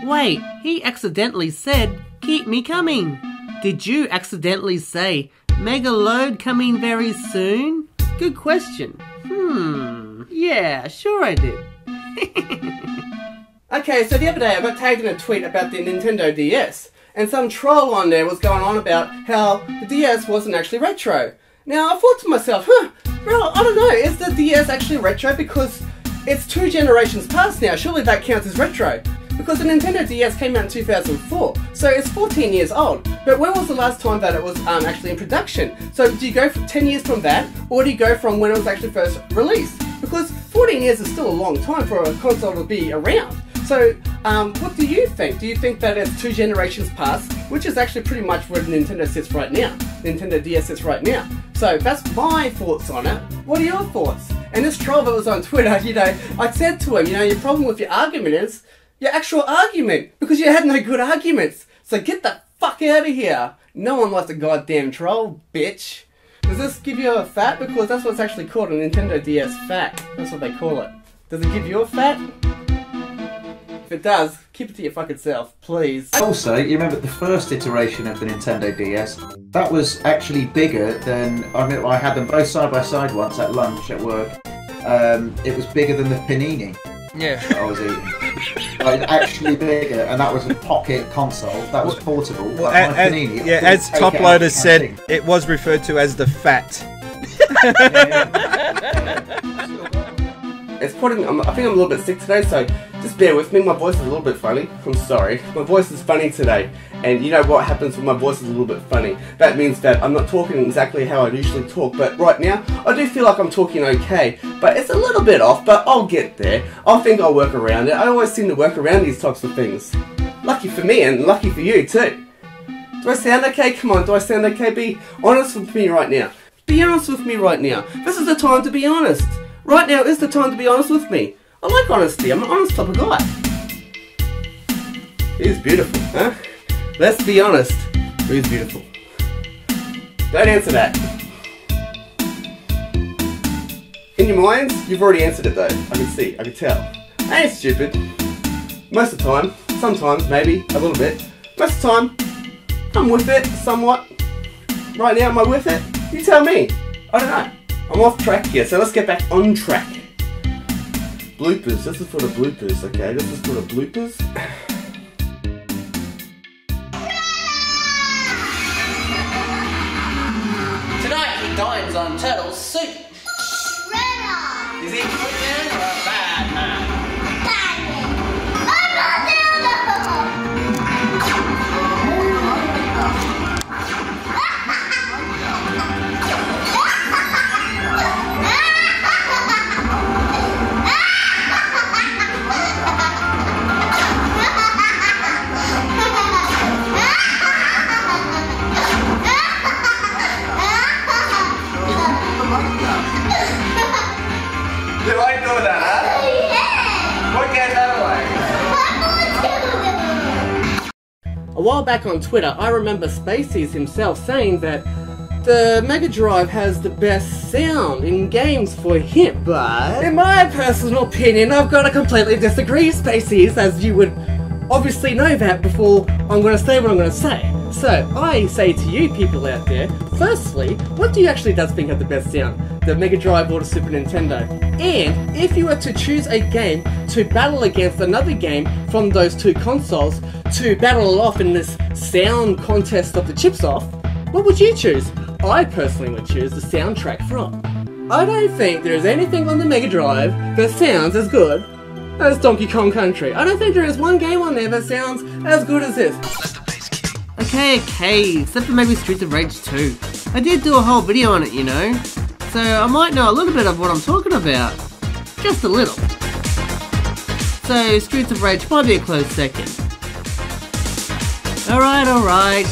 Wait, he accidentally said, keep me coming. Did you accidentally say, mega load coming very soon? Good question. Yeah, sure I did. Okay, so the other day I got tagged in a tweet about the Nintendo DS, and some troll on there was going on about how the DS wasn't actually retro. Now, I thought to myself, well, I don't know, is the DS actually retro? Because it's 2 generations past now, surely that counts as retro. Because the Nintendo DS came out in 2004, so it's 14 years old. But when was the last time that it was actually in production? So do you go for 10 years from that, or do you go from when it was actually first released? Because 14 years is still a long time for a console to be around. So, what do you think? Do you think that it's 2 generations past, which is actually pretty much where Nintendo sits right now? Nintendo DS sits right now. So, that's my thoughts on it. What are your thoughts? And this troll that was on Twitter, you know, I said to him, you know, your problem with your argument is your actual argument, because you had no good arguments. So get the fuck out of here. No one likes a goddamn troll, bitch. Does this give you a fat? Because that's what's actually called, a Nintendo DS fat. That's what they call it. Does it give you a fat? If it does, keep it to your fucking self, please. Also, you remember the first iteration of the Nintendo DS? That was actually bigger than... I mean, I had them both side by side once at lunch at work. It was bigger than the Panini. Yeah. That I was eating. Like, actually bigger, and that was a pocket console. That was portable. Well, Panini, yeah, as Top Loader said, it was referred to as the fat. It's putting. I think I'm a little bit sick today, so just bear with me. My voice is a little bit funny. I'm sorry. My voice is funny today, and you know what happens when my voice is a little bit funny? That means that I'm not talking exactly how I usually talk. But right now, I do feel like I'm talking okay, but it's a little bit off. But I'll get there. I think I'll work around it. I always seem to work around these types of things. Lucky for me, and lucky for you too. Do I sound okay? Come on, do I sound okay? Be honest with me right now. Be honest with me right now. This is the time to be honest. Right now is the time to be honest with me. I like honesty. I'm an honest type of guy. He's beautiful, huh? Let's be honest. Who's beautiful? Don't answer that. In your minds, you've already answered it though. I can see. I can tell. I ain't stupid. Most of the time. Sometimes, maybe. A little bit. Most of the time, I'm with it, somewhat. Right now, am I with it? You tell me. I don't know. I'm off track here, so let's get back on track. Bloopers. This is for the bloopers, okay? This is for the bloopers. Tonight he dines on turtle soup. Shredder! Is he a good man or a bad man? Bad man! I'm not You like doing that, huh? Yeah! What gave that away? A while back on Twitter, I remember Spaceys himself saying that the Mega Drive has the best sound in games for him. But in my personal opinion, I've got to completely disagree, Spaceys, as you would obviously know that before I'm going to say what I'm going to say. So, I say to you people out there, firstly, what do you actually does think have the best sound? The Mega Drive or the Super Nintendo? And if you were to choose a game to battle against another game from those two consoles to battle it off in this sound contest of the chips off, what would you choose? I personally would choose the soundtrack from. I don't think there's anything on the Mega Drive that sounds as good as Donkey Kong Country. I don't think there is one game on there that sounds as good as this. Okay, except for maybe Streets of Rage 2. I did do a whole video on it, you know, so I might know a little bit of what I'm talking about. Just a little. So Streets of Rage might be a close second. Alright,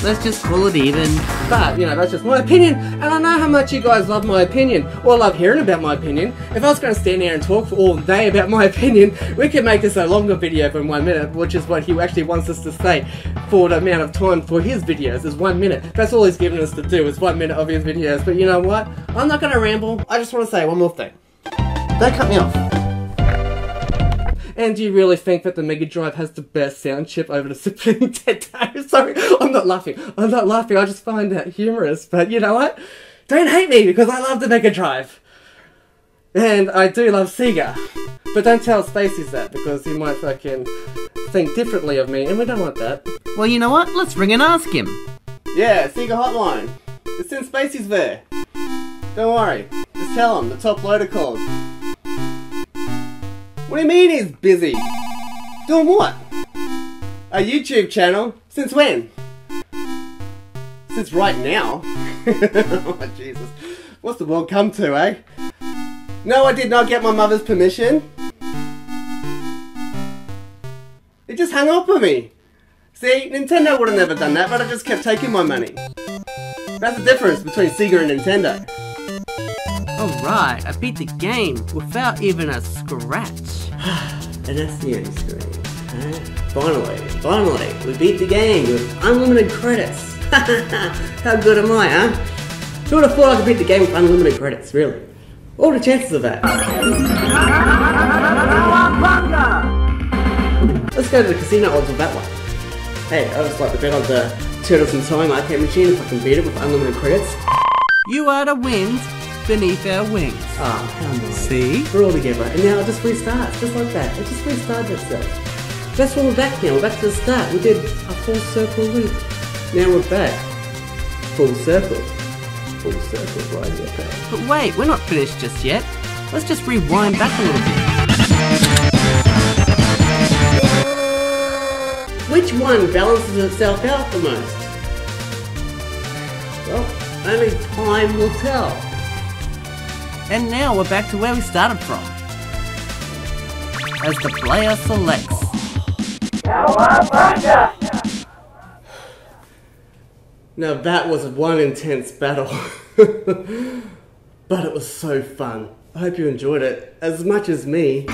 let's just call it even. But, you know, that's just my opinion, and I know how much you guys love my opinion, or love hearing about my opinion. If I was going to stand there and talk for all day about my opinion, we could make this a longer video than 1 minute, which is what he actually wants us to say for the amount of time for his videos, is 1 minute. That's all he's given us to do, is 1 minute of his videos. But you know what? I'm not going to ramble. I just want to say one more thing. Don't cut me off. And do you really think that the Mega Drive has the best sound chip over the Super Nintendo? Sorry, I'm not laughing. I just find that humorous. But you know what? Don't hate me because I love the Mega Drive. And I do love Sega. But don't tell Spaceys that because he might fucking think differently of me and we don't want that. Well, you know what? Let's ring and ask him. Yeah, Sega Hotline. It's in Spaceys there. Don't worry. Just tell him the Top Loader called. What do you mean he's busy? Doing what? A YouTube channel? Since when? Since right now? Oh Jesus. What's the world come to, eh? No, I did not get my mother's permission. It just hung up on me. See, Nintendo would have never done that, but I just kept taking my money. That's the difference between Sega and Nintendo. Alright, I beat the game without even a scratch. And that's the end screen. Finally, we beat the game with unlimited credits. How good am I, huh? Who would have thought I could beat the game with unlimited credits, really? What are the chances of that? Let's go to the casino odds with that one. Hey, I just like to bet on the Turtles in Time arcade machine if I can beat it with unlimited credits. You are the wind beneath our wings. Oh, how nice. See? We're all together, and now it just restarts, just like that. It just restarted itself. That's why we're back now, we're back to the start. We did a full circle loop. Now we're back. Full circle. Full circle, right here, okay. But wait, we're not finished just yet. Let's just rewind back a little bit. Which one balances itself out the most? Well, only time will tell. And now we're back to where we started from. As the player selects. Now that was one intense battle. But it was so fun. I hope you enjoyed it as much as me.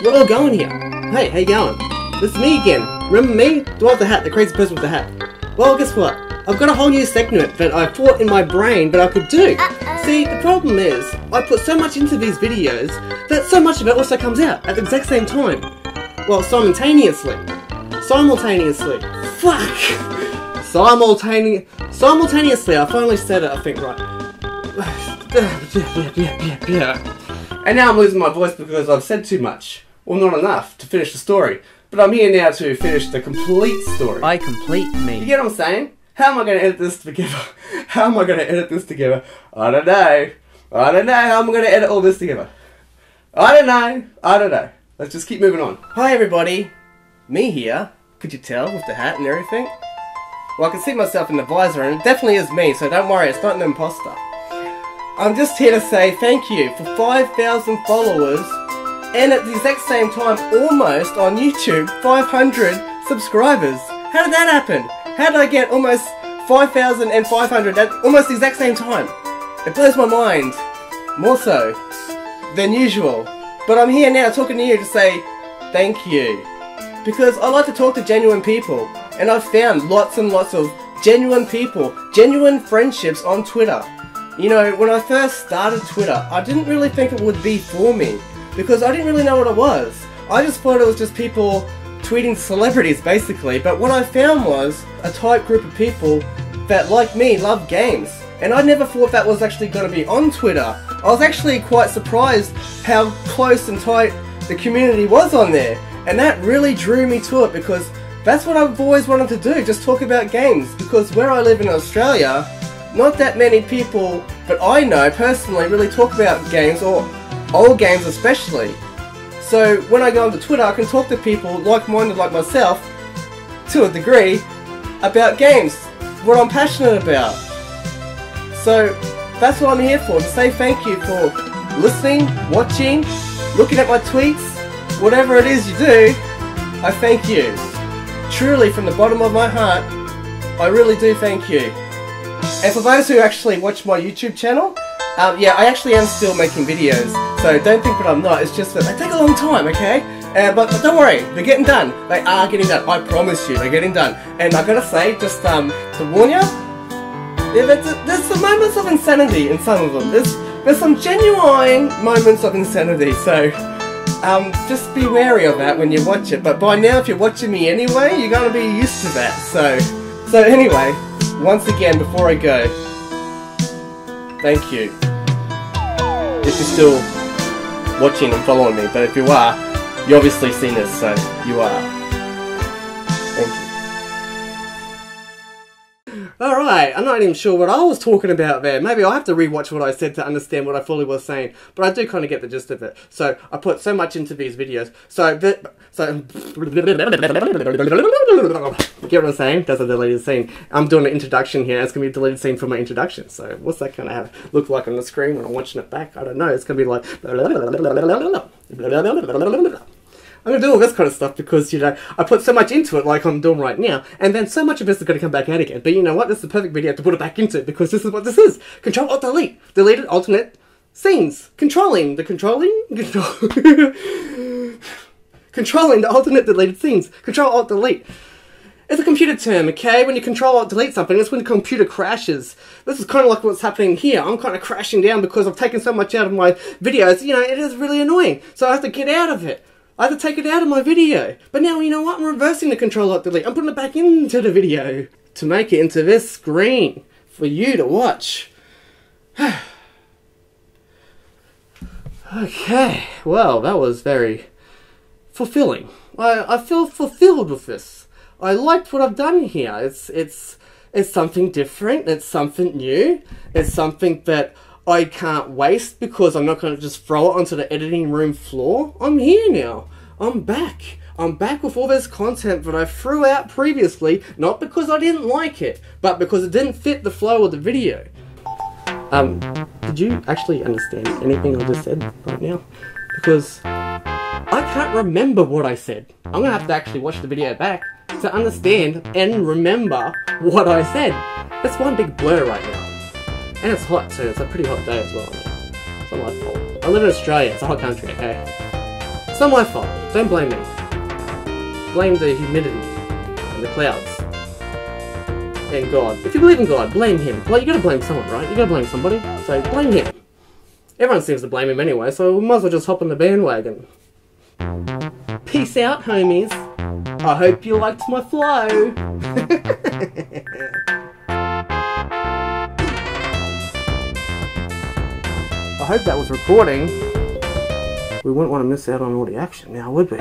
We're all going here. Hey, how you going? This is me again. Remember me? Do I have the hat? The crazy person with the hat. Well, guess what? I've got a whole new segment that I thought in my brain that I could do. See, the problem is, I put so much into these videos that so much of it also comes out at the exact same time. Well, simultaneously. Fuck! Simultaneously, I finally said it, I think, right. Yeah. And now I'm losing my voice because I've said too much. Well, not enough to finish the story. But I'm here now to finish the complete story. I complete me. You get what I'm saying? How am I going to edit this together? I don't know. How am I going to edit all this together? I don't know. Let's just keep moving on. Hi everybody. Me here. Could you tell with the hat and everything? Well, I can see myself in the visor and it definitely is me, so don't worry, it's not an imposter. I'm just here to say thank you for 5,000 followers and at the exact same time, almost on YouTube, 500 subscribers. How did that happen? How did I get almost 5,500 at almost the exact same time? It blows my mind. More so than usual. But I'm here now talking to you to say thank you. Because I like to talk to genuine people. And I've found lots and lots of genuine people, genuine friendships on Twitter. You know, when I first started Twitter, I didn't really think it would be for me, because I didn't really know what it was. I just thought it was just people tweeting celebrities, basically, but what I found was a tight group of people that, like me, love games. And I never thought that was actually going to be on Twitter. I was actually quite surprised how close and tight the community was on there. And that really drew me to it, because that's what I've always wanted to do, just talk about games. Because where I live in Australia, not that many people that I know personally really talk about games, or old games especially. So when I go onto Twitter, I can talk to people like-minded like myself, to a degree, about games, what I'm passionate about. So that's what I'm here for, to say thank you for listening, watching, looking at my tweets, whatever it is you do, I thank you. Truly, from the bottom of my heart, I really do thank you. And for those who actually watch my YouTube channel, yeah, I actually am still making videos, so don't think that I'm not, it's just that they take a long time, okay? But don't worry, they're getting done. They are getting done, I promise you, they're getting done. And I gotta say, just to warn you, yeah, there's some moments of insanity in some of them. There's some genuine moments of insanity, so just be wary of that when you watch it. But by now, if you're watching me anyway, you're gonna be used to that, so anyway, once again, before I go, thank you. If you're still watching and following me, but if you are, you obviously seen this, so you are. Thank you. Alright, I'm not even sure what I was talking about there. Maybe I'll have to rewatch what I said to understand what I fully was saying. But I do kind of get the gist of it. So, I put so much into these videos. Get what I'm saying? That's a deleted scene. I'm doing an introduction here. It's going to be a deleted scene for my introduction. So, what's that going to look like on the screen when I'm watching it back? I don't know. It's going to be like... I'm going to do all this kind of stuff because, you know, I put so much into it like I'm doing right now, and then so much of this is going to come back out again. But you know what? This is the perfect video to put it back into because this is what this is. Control-Alt-Delete. Deleted alternate scenes. Controlling the alternate deleted scenes. Control-Alt-Delete. It's a computer term, okay? When you Control-Alt-Delete something, it's when the computer crashes. This is kind of like what's happening here. I'm kind of crashing down because I've taken so much out of my videos. You know, it is really annoying. So I have to get out of it. I have to take it out of my video. But now, you know what? I'm reversing the Control-Alt-Delete. I'm putting it back into the video to make it into this screen for you to watch. Okay. Well, that was very fulfilling. I feel fulfilled with this. I liked what I've done here. It's something different. It's something new. It's something that I can't waste because I'm not going to just throw it onto the editing room floor. I'm here now. I'm back. I'm back with all this content that I threw out previously, not because I didn't like it, but because it didn't fit the flow of the video. Did you actually understand anything I just said right now? Because I can't remember what I said. I'm going to have to actually watch the video back to understand and remember what I said. It's one big blur right now. And it's hot too, it's a pretty hot day as well. It's not my fault. I live in Australia, it's a hot country, okay? It's not my fault, don't blame me. Blame the humidity and the clouds. And God. If you believe in God, blame Him. Well, you gotta blame someone, right? You gotta blame somebody, so blame Him. Everyone seems to blame Him anyway, so we might as well just hop on the bandwagon. Peace out, homies. I hope you liked my flow. I hope that was recording. We wouldn't want to miss out on all the action now, would we?